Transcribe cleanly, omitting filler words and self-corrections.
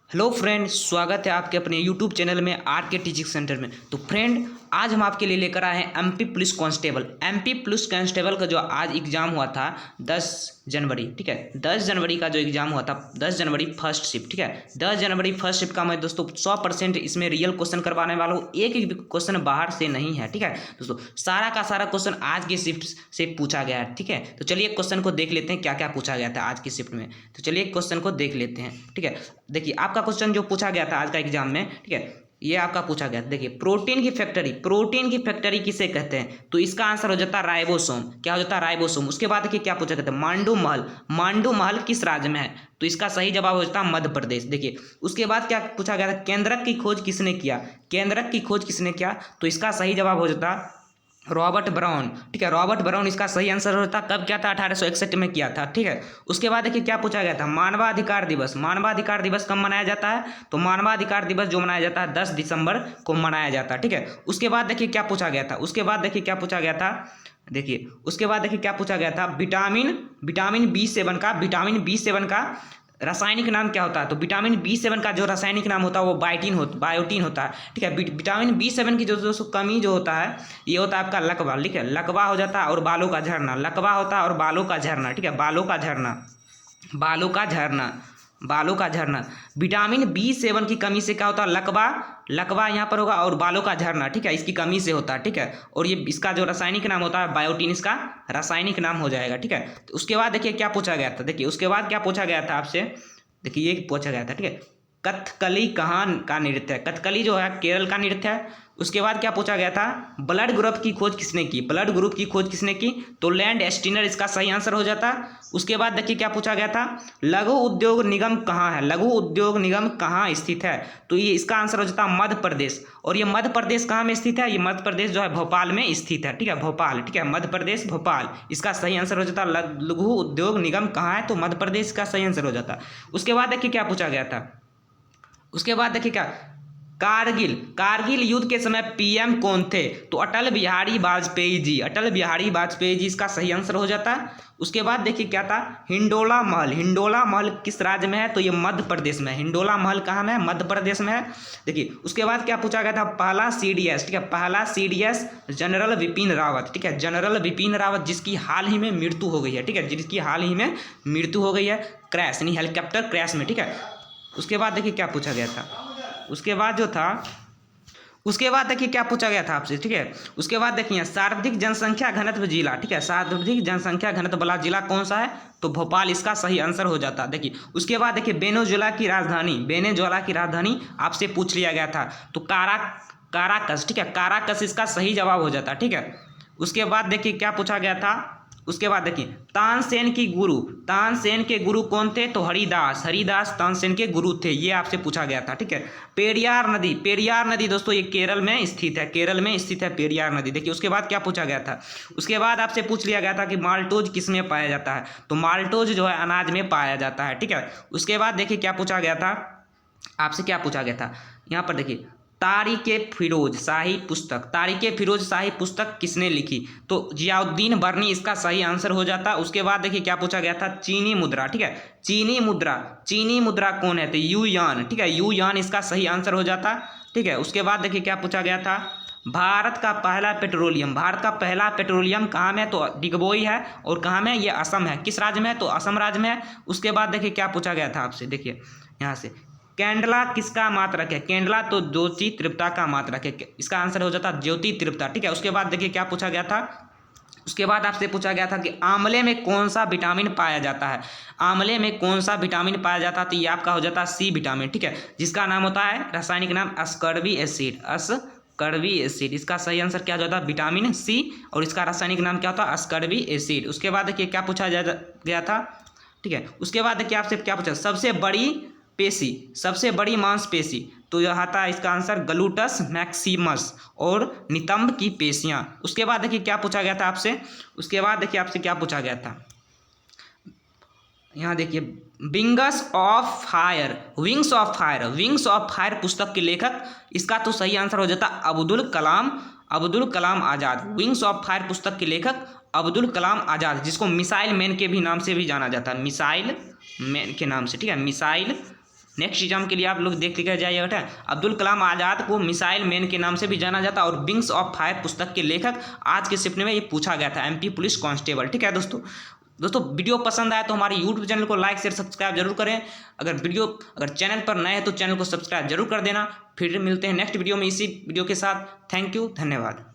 Hello friend, स्वागत है आपके अपने यूट्यूब चैनल में आर के टीचिंग सेंटर में। तो फ्रेंड, आज हम आपके लिए लेकर आए हैं MP police constable. MP police constable का जो आज एग्ज़ाम हुआ था 10 जनवरी, ठीक है। 10 जनवरी का जो एग्ज़ाम हुआ था, 10 जनवरी फर्स्ट शिफ्ट, ठीक है। 10 जनवरी फर्स्ट शिफ्ट का मैं दोस्तों 100% इसमें रियल क्वेश्चन करवाने वाला हूँ। एक भी क्वेश्चन बाहर से नहीं है, ठीक है दोस्तों। सारा का सारा क्वेश्चन आज की शिफ्ट से पूछा गया है, ठीक है। तो चलिए क्वेश्चन को देख लेते हैं, क्या क्या पूछा गया था आज की शिफ्ट में। तो चलिए क्वेश्चन को देख लेते हैं, ठीक है। देखिए आपका क्वेश्चन जो पूछा गया था आज का एग्जाम में, ठीक है, ये आपका पूछा गया था। देखिए प्रोटीन की फैक्ट्री किसे कहते हैं? तो इसका आंसर हो जाता है राइबोसोम। क्या हो जाता है? राइबोसोम। उसके बाद देखिए क्या पूछा गया था, मांडू महल किस राज्य में है? तो इसका सही जवाब हो जाता है मध्य प्रदेश। देखिए उसके बाद क्या पूछा गया था, केंद्रक की खोज किसने किया? तो इसका सही जवाब हो जाता रॉबर्ट ब्राउन, ठीक है। रॉबर्ट ब्राउन इसका सही आंसर होता। कब किया था? 1861 में किया था, ठीक है। उसके बाद देखिए क्या पूछा गया था, मानवाधिकार दिवस कब मनाया जाता है? तो मानवाधिकार दिवस जो मनाया जाता है 10 दिसंबर को मनाया जाता है, ठीक है। उसके बाद देखिए क्या पूछा गया था, विटामिन बी सेवन का रासायनिक नाम क्या होता है? तो विटामिन बी7 का जो रासायनिक नाम होता है वो बायोटीन होता है, ठीक है। विटामिन बी7 की जो दोस्तों कमी जो होता है, ये होता है आपका लकवा, ठीक है। लकवा हो जाता है और बालों का झड़ना, लकवा होता है और बालों का झड़ना, ठीक है। बालों का झड़ना। विटामिन बी7 की कमी से क्या होता है? लकवा यहाँ पर होगा और बालों का झड़ना, ठीक है, इसकी कमी से होता है, ठीक है। और ये इसका जो रासायनिक नाम होता है बायोटीन, इसका रासायनिक नाम हो जाएगा, ठीक है। तो उसके बाद देखिए क्या पूछा गया था, आपसे, देखिए ये पूछा गया था, ठीक है। कथकली कहाँ का नृत्य है? कथकली जो है केरल का नृत्य है। उसके बाद क्या पूछा गया था, ब्लड ग्रुप की खोज किसने की? तो लैंड एस्टीनर इसका सही आंसर हो जाता। उसके बाद देखिए क्या पूछा गया था, लघु उद्योग निगम कहाँ स्थित है? तो ये इसका आंसर हो जाता मध्य प्रदेश। और ये मध्य प्रदेश कहाँ में स्थित है? ये मध्य प्रदेश जो है भोपाल में स्थित है, ठीक है। भोपाल, ठीक है, मध्य प्रदेश भोपाल। इसका सही आंसर हो जाता लघु उद्योग निगम कहाँ है? तो मध्य प्रदेश का सही आंसर हो जाता। उसके बाद देखिए क्या पूछा गया था, कारगिल युद्ध के समय पीएम कौन थे? तो अटल बिहारी वाजपेयी जी इसका सही आंसर हो जाता है। उसके बाद देखिए क्या था, हिंडोला महल किस राज्य में है? तो ये मध्य प्रदेश में है। हिंडोला महल कहाँ में है? मध्य प्रदेश में है। देखिए उसके बाद क्या पूछा गया था, पहला सीडीएस जनरल विपिन रावत, ठीक है। जनरल विपिन रावत जिसकी हाल ही में मृत्यु हो गई है, ठीक है, क्रैश यानी हेलीकॉप्टर क्रैश में, ठीक है। उसके बाद देखिए क्या पूछा गया था, उसके बाद देखिए क्या पूछा गया था आपसे, ठीक है। उसके बाद देखिए सर्वाधिक जनसंख्या घनत्व जिला, ठीक है, सर्वाधिक जनसंख्या घनत्व वाला जिला कौन सा है? तो भोपाल इसका सही आंसर हो जाता। देखिए उसके बाद देखिए वेनेजुएला की राजधानी आपसे पूछ लिया गया था, तो काराकस, ठीक है, काराकस इसका सही जवाब हो जाता, ठीक है। उसके बाद देखिए क्या पूछा गया था, उसके बाद देखिए तानसेन के गुरु कौन थे? तो हरिदास तानसेन के गुरु थे, ये आपसे पूछा गया था, ठीक है। पेरियार नदी दोस्तों ये केरल में स्थित है, पेरियार नदी। देखिए उसके बाद क्या पूछा गया था, उसके बाद आपसे पूछ लिया गया था कि माल्टोज किस में पाया जाता है? तो माल्टोज जो है अनाज में पाया जाता है, ठीक है। उसके बाद देखिए क्या पूछा गया था, यहाँ पर देखिए तारीके फिरोज शाही पुस्तक किसने लिखी? तो जियाउद्दीन बर्नी इसका सही आंसर हो जाता। उसके बाद देखिए क्या पूछा गया था, चीनी मुद्रा, ठीक है। चीनी मुद्रा कौन है? तो युयान, ठीक है, युयान इसका सही आंसर हो जाता, ठीक है। उसके बाद देखिए क्या पूछा गया था, भारत का पहला पेट्रोलियम कहाँ में? तो डिगबोई है। और कहाँ में? ये असम है। किस राज्य में है? तो असम राज्य में है। उसके बाद देखिए क्या पूछा गया था आपसे, देखिए यहाँ से कैंडला किसका मात्रक है? कैंडला तो ज्योति तृप्ता का मात्रक है, इसका आंसर हो जाता ज्योति तृप्ता, ठीक है। उसके बाद देखिए क्या पूछा गया था, उसके बाद आपसे पूछा गया था कि आंवले में कौन सा विटामिन पाया जाता है? तो ये आपका हो जाता है सी विटामिन, ठीक है, जिसका नाम होता है रासायनिक नाम अस्कर्बी एसिड। इसका सही आंसर क्या हो जाता है? Vitamin C. और इसका रासायनिक नाम क्या होता है? Ascorbic acid. उसके बाद देखिए क्या पूछा गया था, ठीक है। उसके बाद देखिए आपसे क्या पूछा, सबसे बड़ी मांसपेशी, तो यह आता है इसका आंसर गलूटस मैक्सिमस और नितंब की पेशियां। उसके बाद देखिए क्या पूछा गया था आपसे, यहाँ देखिए विंग्स ऑफ फायर पुस्तक के लेखक, इसका तो सही आंसर हो जाता Abdul Kalam Azad. Wings of fire पुस्तक के लेखक अब्दुल कलाम आज़ाद, जिसको मिसाइल मैन के भी नाम से भी जाना जाता है, मिसाइल मैन के नाम से, ठीक है, मिसाइल नेक्स्ट एग्जाम के लिए आप लोग देख लिखा जाइएगा। बेटा अब्दुल कलाम आज़ाद को मिसाइल मैन के नाम से भी जाना जाता है और विंग्स ऑफ फायर पुस्तक के लेखक आज के शिफ्ट में ये पूछा गया था, MP पुलिस कांस्टेबल। ठीक है दोस्तों वीडियो पसंद आया तो हमारे यूट्यूब चैनल को लाइक शेयर सब्सक्राइब जरूर करें। अगर चैनल पर नए हैं तो चैनल को सब्सक्राइब जरूर कर देना। फिर मिलते हैं नेक्स्ट वीडियो में इसी वीडियो के साथ। थैंक यू, धन्यवाद।